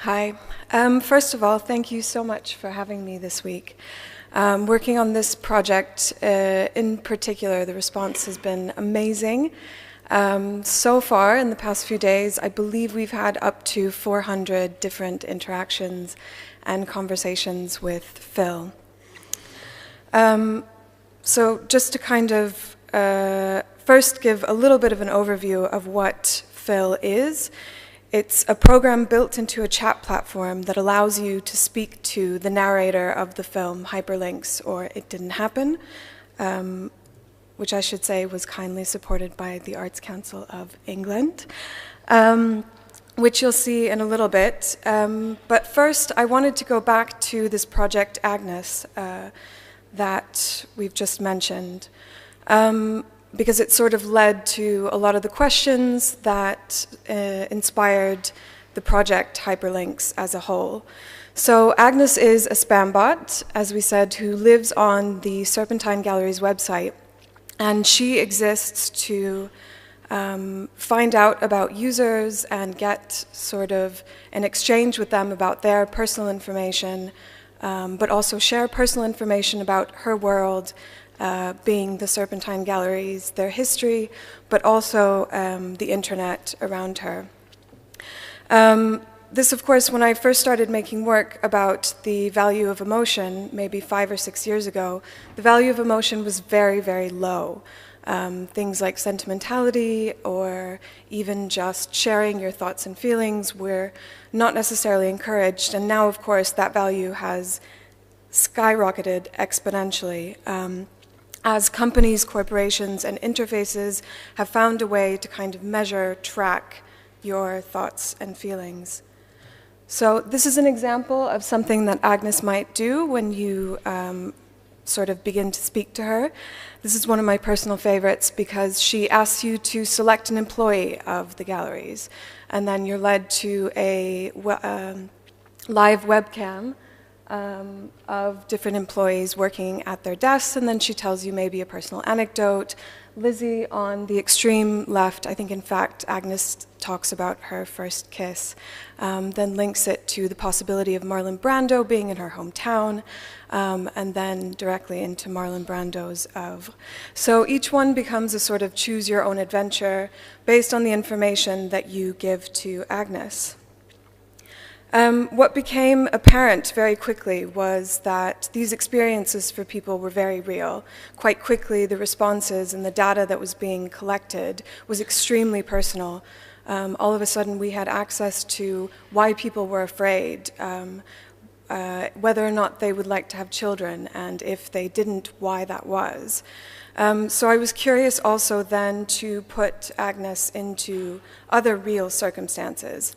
Hi. First of all, thank you so much for having me this week. Working on this project in particular, the response has been amazing. So far, in the past few days, I believe we've had up to 400 different interactions and conversations with Phil. So just to kind of first give a little bit of an overview of what Phil is. It's a program built into a chat platform that allows you to speak to the narrator of the film Hyperlinks, or It Didn't Happen, which I should say was kindly supported by the Arts Council of England, which you'll see in a little bit. But first, I wanted to go back to this project Agnes that we've just mentioned, because it sort of led to a lot of the questions that inspired the project Hyperlinks as a whole. So Agnes is a spam bot, as we said, who lives on the Serpentine Gallery's website, and she exists to find out about users and get sort of an exchange with them about their personal information, but also share personal information about her world, being the Serpentine Galleries, their history, but also the internet around her. This, of course, when I first started making work about the value of emotion, maybe 5 or 6 years ago, the value of emotion was very, very low. Things like sentimentality or even just sharing your thoughts and feelings were not necessarily encouraged, and now, of course, that value has skyrocketed exponentially. As companies, corporations, and interfaces have found a way to kind of measure, track your thoughts and feelings. So this is an example of something that Agnes might do when you sort of begin to speak to her. This is one of my personal favorites because she asks you to select an employee of the galleries, and then you're led to a live webcam of different employees working at their desks, and then she tells you maybe a personal anecdote. Lizzie on the extreme left, I think in fact Agnes talks about her first kiss, then links it to the possibility of Marlon Brando being in her hometown, and then directly into Marlon Brando's oeuvre. So each one becomes a sort of choose your own adventure based on the information that you give to Agnes. What became apparent very quickly was that these experiences for people were very real. Quite quickly, the responses and the data that was being collected was extremely personal. All of a sudden, we had access to why people were afraid, whether or not they would like to have children, and if they didn't, why that was. So I was curious also then to put Agnes into other real circumstances.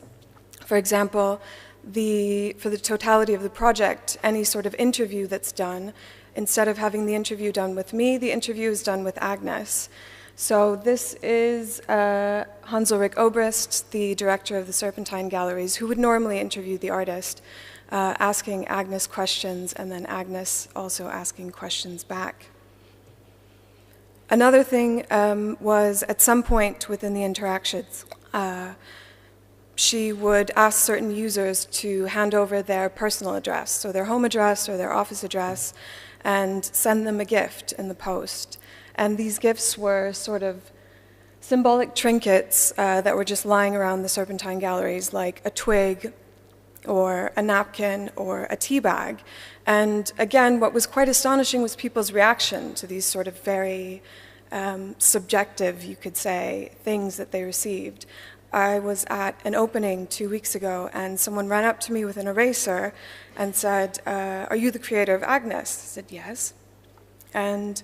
For example, for the totality of the project, any sort of interview that's done, instead of having the interview done with me, the interview is done with Agnes. So this is Hans-Ulrich Obrist, the director of the Serpentine Galleries, who would normally interview the artist, asking Agnes questions, and then Agnes also asking questions back. Another thing was at some point within the interactions, she would ask certain users to hand over their personal address, so their home address or their office address, and send them a gift in the post. And these gifts were sort of symbolic trinkets that were just lying around the Serpentine Galleries, like a twig or a napkin or a tea bag. And again, what was quite astonishing was people's reaction to these sort of very subjective, you could say, things that they received. I was at an opening 2 weeks ago, and someone ran up to me with an eraser and said, "Are you the creator of Agnes?" I said, "Yes." And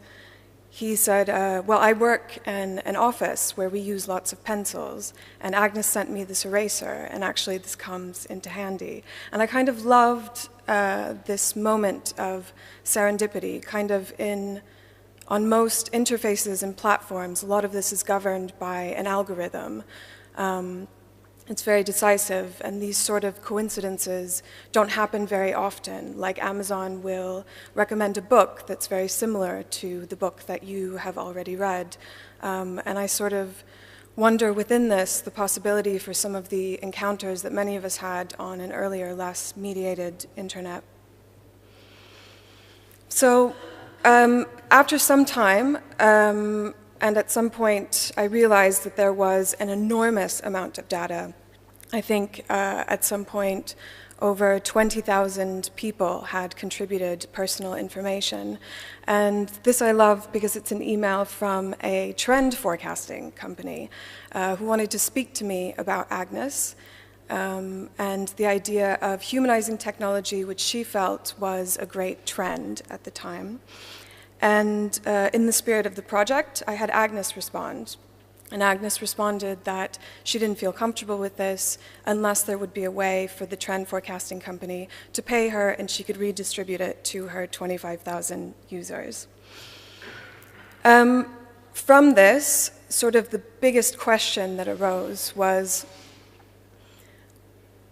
he said, "Well, I work in an office where we use lots of pencils, and Agnes sent me this eraser, and actually this comes into handy." And I kind of loved this moment of serendipity, kind of on most interfaces and platforms, a lot of this is governed by an algorithm. It's very decisive, and these sort of coincidences don't happen very often. Like Amazon will recommend a book that's very similar to the book that you have already read. And I sort of wonder within this the possibility for some of the encounters that many of us had on an earlier, less mediated internet. So after some time, and at some point, I realized that there was an enormous amount of data. I think at some point, over 20,000 people had contributed personal information. And this I love because it's an email from a trend forecasting company who wanted to speak to me about Agnes and the idea of humanizing technology, which she felt was a great trend at the time. And in the spirit of the project, I had Agnes respond. And Agnes responded that she didn't feel comfortable with this unless there would be a way for the trend forecasting company to pay her and she could redistribute it to her 25,000 users. From this, sort of the biggest question that arose was,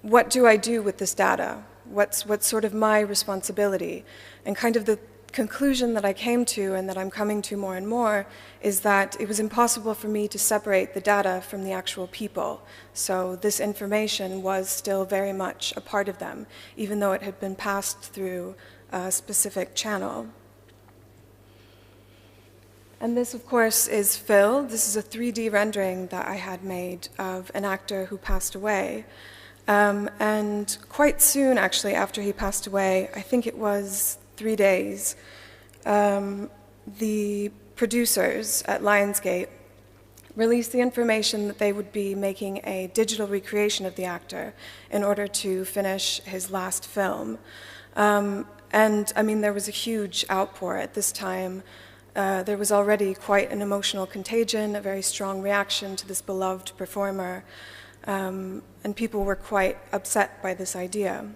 what do I do with this data? What's sort of my responsibility? And kind of the conclusion that I came to and that I'm coming to more and more is that it was impossible for me to separate the data from the actual people. So this information was still very much a part of them, even though it had been passed through a specific channel. And this, of course, is Phil. This is a 3D rendering that I had made of an actor who passed away. And quite soon, actually, after he passed away, I think it was 3 days, the producers at Lionsgate released the information that they would be making a digital recreation of the actor in order to finish his last film. And I mean, there was a huge outpour at this time. There was already quite an emotional contagion, a very strong reaction to this beloved performer, and people were quite upset by this idea.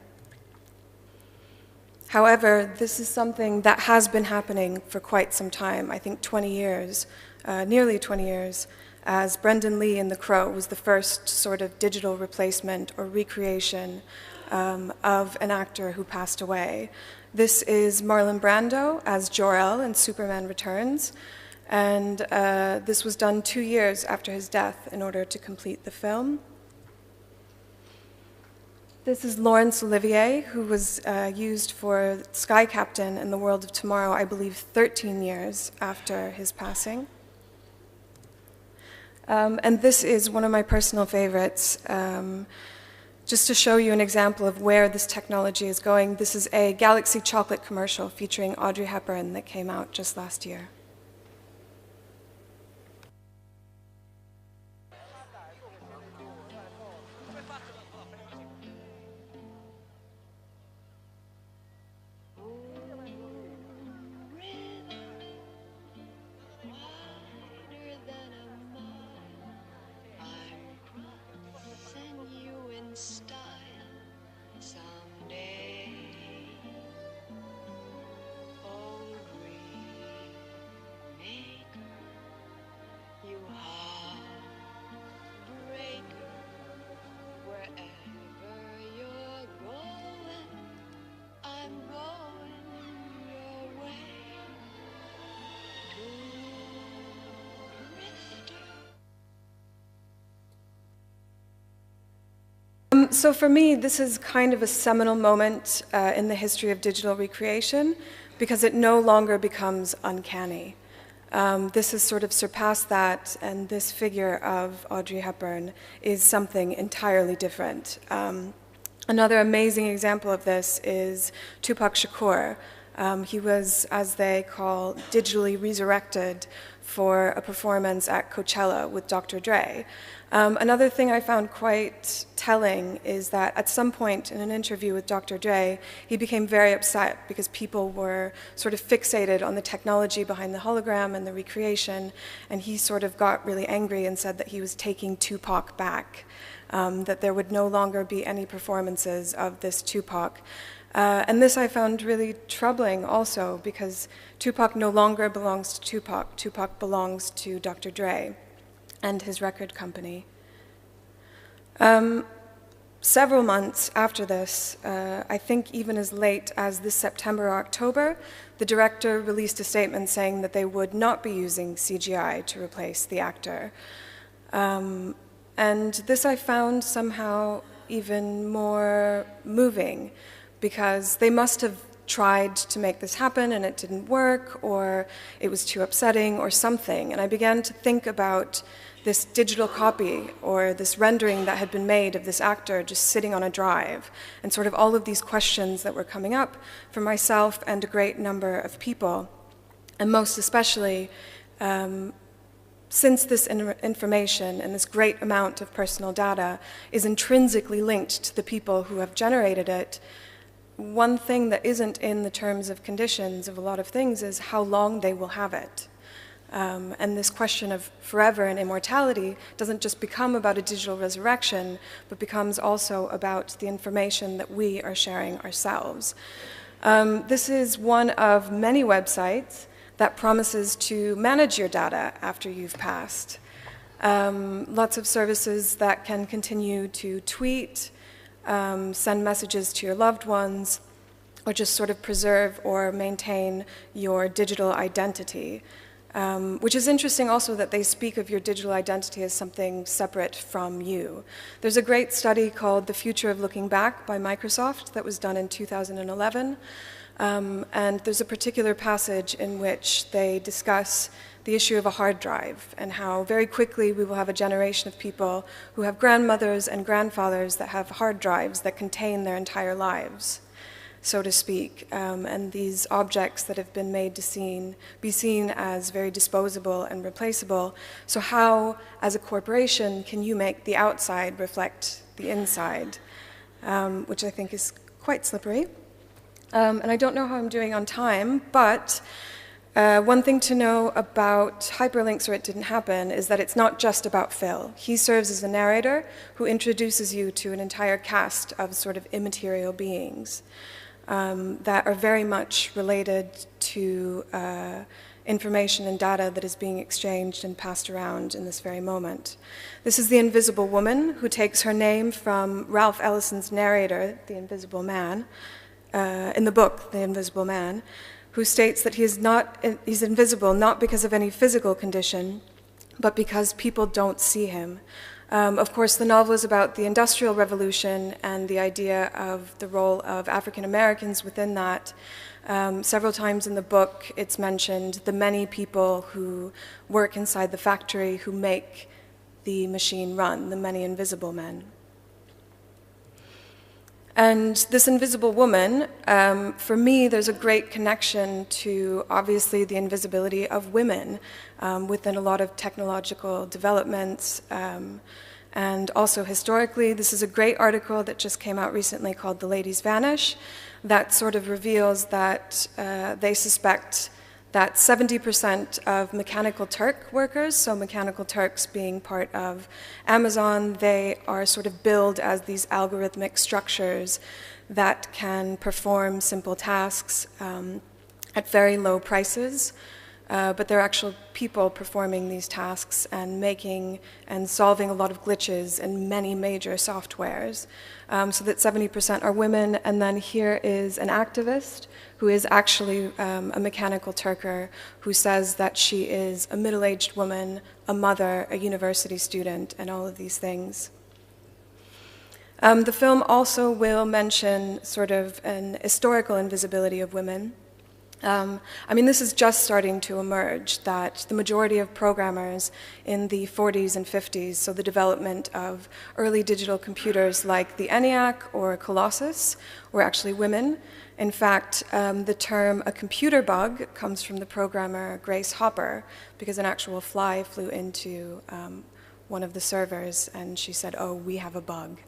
However, this is something that has been happening for quite some time, I think 20 years, nearly 20 years, as Brendan Lee in The Crow was the first sort of digital replacement or recreation of an actor who passed away. This is Marlon Brando as Jor-El in Superman Returns, and this was done 2 years after his death in order to complete the film. This is Laurence Olivier, who was used for Sky Captain in The World of Tomorrow, I believe 13 years after his passing. And this is one of my personal favorites. Just to show you an example of where this technology is going, this is a Galaxy chocolate commercial featuring Audrey Hepburn that came out just last year. So for me, this is kind of a seminal moment in the history of digital recreation because it no longer becomes uncanny. This has sort of surpassed that, and this figure of Audrey Hepburn is something entirely different. Another amazing example of this is Tupac Shakur. He was, as they call, digitally resurrected for a performance at Coachella with Dr. Dre. Another thing I found quite telling is that at some point in an interview with Dr. Dre, he became very upset because people were sort of fixated on the technology behind the hologram and the recreation, and he sort of got really angry and said that he was taking Tupac back, that there would no longer be any performances of this Tupac. And this I found really troubling also because Tupac no longer belongs to Tupac. Tupac belongs to Dr. Dre and his record company. Several months after this, I think even as late as this September or October, the director released a statement saying that they would not be using CGI to replace the actor. And this I found somehow even more moving, because they must have tried to make this happen and it didn't work, or it was too upsetting or something. And I began to think about this digital copy or this rendering that had been made of this actor just sitting on a drive, and sort of all of these questions that were coming up for myself and a great number of people. And most especially, since this information and this great amount of personal data is intrinsically linked to the people who have generated it, one thing that isn't in the terms of conditions of a lot of things is how long they will have it. And this question of forever and immortality doesn't just become about a digital resurrection, but becomes also about the information that we are sharing ourselves. This is one of many websites that promises to manage your data after you've passed. Lots of services that can continue to tweet, send messages to your loved ones, or just sort of preserve or maintain your digital identity. Which is interesting also that they speak of your digital identity as something separate from you. There's a great study called The Future of Looking Back by Microsoft that was done in 2011. And there's a particular passage in which they discuss the issue of a hard drive and how very quickly we will have a generation of people who have grandmothers and grandfathers that have hard drives that contain their entire lives, so to speak, and these objects that have been made to be seen as very disposable and replaceable. So how, as a corporation, can you make the outside reflect the inside, which I think is quite slippery. And I don't know how I'm doing on time, but one thing to know about Hyperlinks or It Didn't Happen is that it's not just about Phil. He serves as a narrator who introduces you to an entire cast of sort of immaterial beings that are very much related to information and data that is being exchanged and passed around in this very moment. This is the Invisible Woman, who takes her name from Ralph Ellison's narrator, The Invisible Man, in the book, The Invisible Man, who states that he's invisible not because of any physical condition, but because people don't see him. Of course, the novel is about the Industrial Revolution and the idea of the role of African Americans within that. Several times in the book, it's mentioned the many people who work inside the factory who make the machine run, the many invisible men. And this invisible woman, for me, there's a great connection to, obviously, the invisibility of women within a lot of technological developments. And also historically, this is a great article that just came out recently called The Ladies Vanish, that sort of reveals that they suspect that 70% of Mechanical Turk workers, so Mechanical Turks being part of Amazon, they are sort of billed as these algorithmic structures that can perform simple tasks at very low prices, but they're actual people performing these tasks and making and solving a lot of glitches in many major softwares, so that 70% are women. And then here is an activist who is actually a Mechanical Turker, who says that she is a middle-aged woman, a mother, a university student, and all of these things. The film also will mention sort of an historical invisibility of women. I mean, this is just starting to emerge, that the majority of programmers in the 40s and 50s, so the development of early digital computers like the ENIAC or Colossus, were actually women. In fact, the term a computer bug comes from the programmer Grace Hopper, because an actual fly flew into one of the servers and she said, "Oh, we have a bug."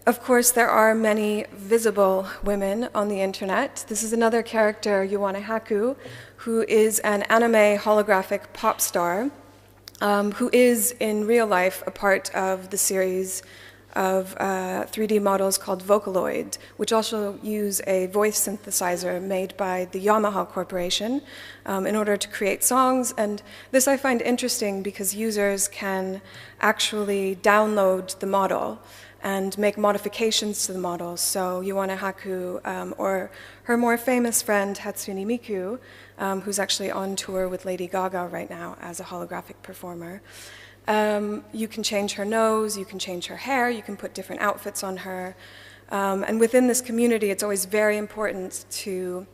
Of course, there are many visible women on the internet. This is another character, Yoane Haku, who is an anime holographic pop star, who is in real life a part of the series of 3D models called Vocaloid, which also use a voice synthesizer made by the Yamaha Corporation in order to create songs. And this I find interesting because users can actually download the model. and make modifications to the models. So Ioana Haku, or her more famous friend Hatsune Miku, who's actually on tour with Lady Gaga right now as a holographic performer. You can change her nose, you can change her hair, you can put different outfits on her. And within this community, it's always very important to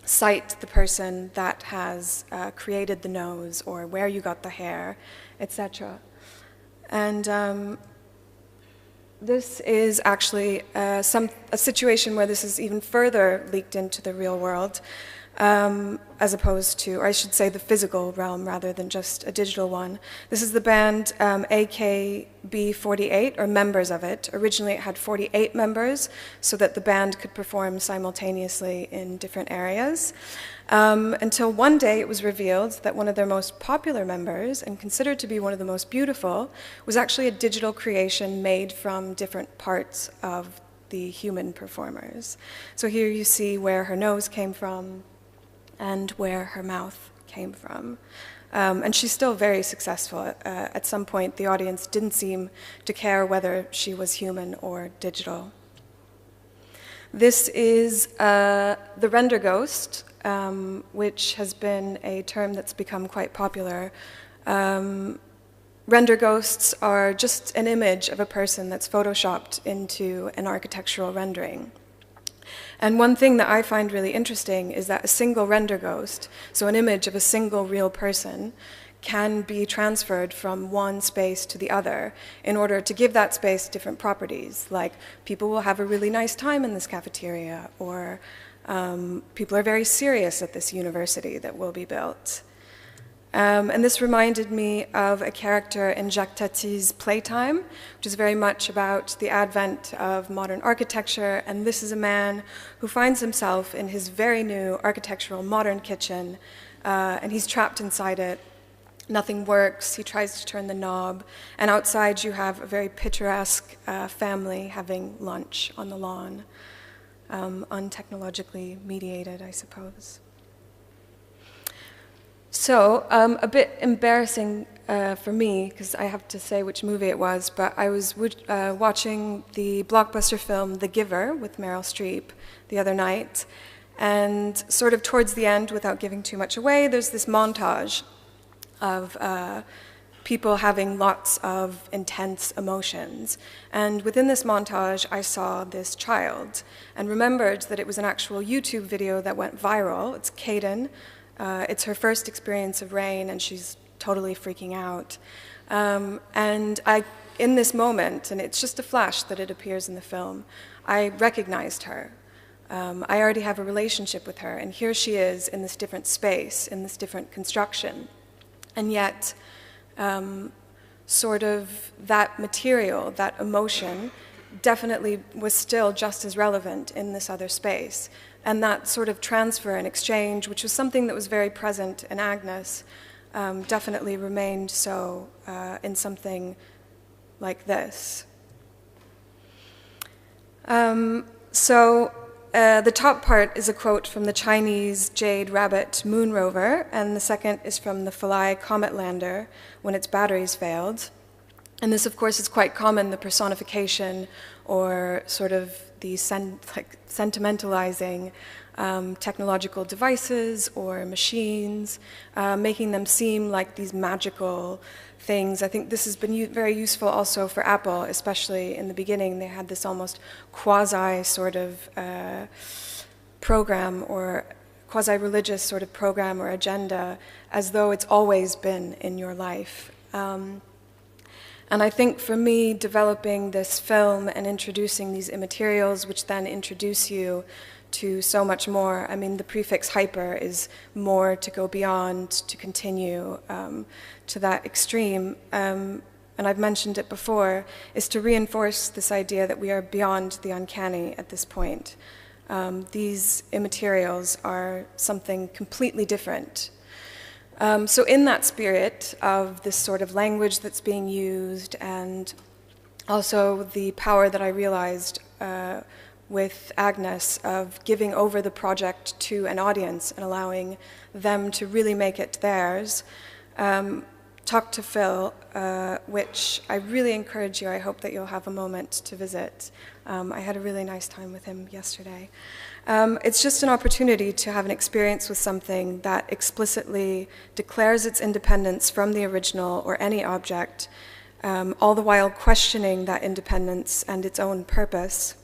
cite the person that has created the nose or where you got the hair, etc. And this is actually a situation where this is even further leaked into the real world, as opposed to, or I should say, the physical realm rather than just a digital one. This is the band AKB48, or members of it. Originally it had 48 members so that the band could perform simultaneously in different areas. Until one day it was revealed that one of their most popular members, and considered to be one of the most beautiful, was actually a digital creation made from different parts of the human performers. So here you see where her nose came from and where her mouth came from. And she's still very successful. At some point, the audience didn't seem to care whether she was human or digital. This is the render ghost, which has been a term that's become quite popular. Render ghosts are just an image of a person that's photoshopped into an architectural rendering. And one thing that I find really interesting is that a single render ghost, so an image of a single real person, can be transferred from one space to the other in order to give that space different properties, like people will have a really nice time in this cafeteria, or people are very serious at this university that will be built. And this reminded me of a character in Jacques Tati's Playtime, which is very much about the advent of modern architecture. And this is a man who finds himself in his very new architectural modern kitchen, and he's trapped inside it. Nothing works. He tries to turn the knob. And outside you have a very picturesque family having lunch on the lawn, untechnologically mediated, I suppose. So, a bit embarrassing for me, because I have to say which movie it was, but I was watching the blockbuster film The Giver with Meryl Streep the other night, and sort of towards the end, without giving too much away, there's this montage of people having lots of intense emotions. And within this montage, I saw this child and remembered that it was an actual YouTube video that went viral. It's Kaden. It's her first experience of rain, and she's totally freaking out. And in this moment, and it's just a flash that it appears in the film, I recognized her. I already have a relationship with her, and here she is in this different space, in this different construction. And yet, sort of that material, that emotion, definitely was still just as relevant in this other space. And that sort of transfer and exchange, which was something that was very present in Agnes, definitely remained so in something like this. The top part is a quote from the Chinese Jade Rabbit moon rover, and the second is from the Philae comet lander when its batteries failed. And this, of course, is quite common, the personification or sort of the sentimentalizing technological devices or machines, making them seem like these magical things. I think this has been very useful also for Apple, especially in the beginning. They had this almost quasi sort of program, or quasi-religious sort of program or agenda, as though it's always been in your life. And I think for me, developing this film and introducing these immaterials, which then introduce you to so much more. I mean, the prefix hyper is more, to go beyond, to continue to that extreme. And I've mentioned it before, is to reinforce this idea that we are beyond the uncanny at this point. These immaterials are something completely different. So in that spirit of this sort of language that's being used, and also the power that I realized with Agnes of giving over the project to an audience and allowing them to really make it theirs, talk to Phil, which I really encourage you. I hope that you'll have a moment to visit. I had a really nice time with him yesterday. It's just an opportunity to have an experience with something that explicitly declares its independence from the original or any object, all the while questioning that independence and its own purpose.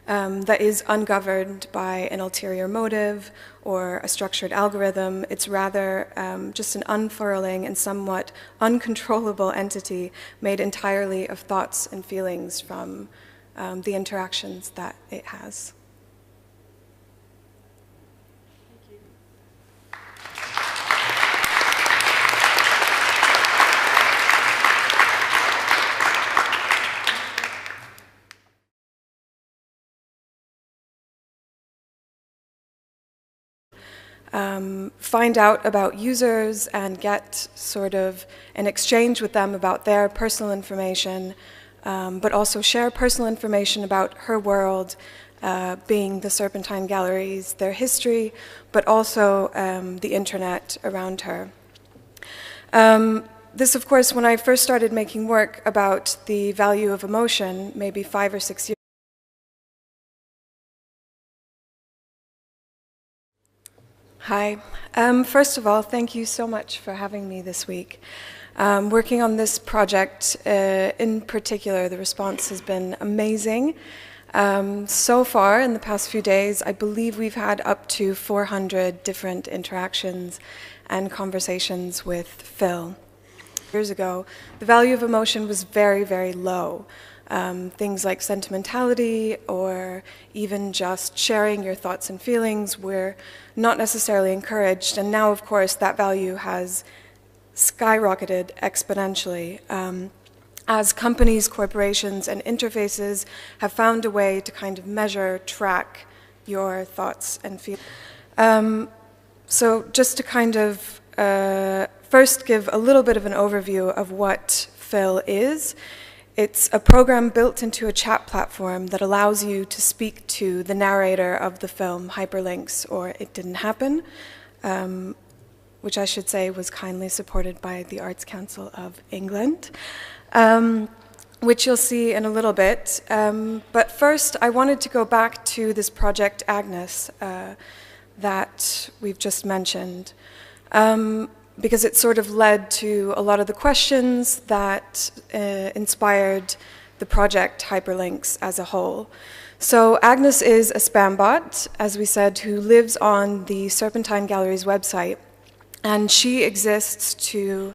That is ungoverned by an ulterior motive or a structured algorithm. It's rather just an unfurling and somewhat uncontrollable entity made entirely of thoughts and feelings from the interactions that it has. Find out about users and get sort of an exchange with them about their personal information, but also share personal information about her world, being the Serpentine Galleries, their history, but also the internet around her. This, of course, when I first started making work about the value of emotion, maybe 5 or 6 years. Hi. First of all, thank you so much for having me this week. Working on this project in particular, the response has been amazing. So far, in the past few days, I believe we've had up to 400 different interactions and conversations with Phil. Years ago, the value of emotion was very, very low. Things like sentimentality or even just sharing your thoughts and feelings were not necessarily encouraged. And now, of course, that value has skyrocketed exponentially as companies, corporations, and interfaces have found a way to kind of measure, track your thoughts and feelings. So just to kind of first give a little bit of an overview of what Phil is. It's a program built into a chat platform that allows you to speak to the narrator of the film Hyperlinks, or It Didn't Happen, which I should say was kindly supported by the Arts Council of England, which you'll see in a little bit. But first, I wanted to go back to this project Agnes that we've just mentioned. Because it sort of led to a lot of the questions that inspired the project Hyperlinks as a whole. So Agnes is a spam bot, as we said, who lives on the Serpentine Galleries website, and she exists to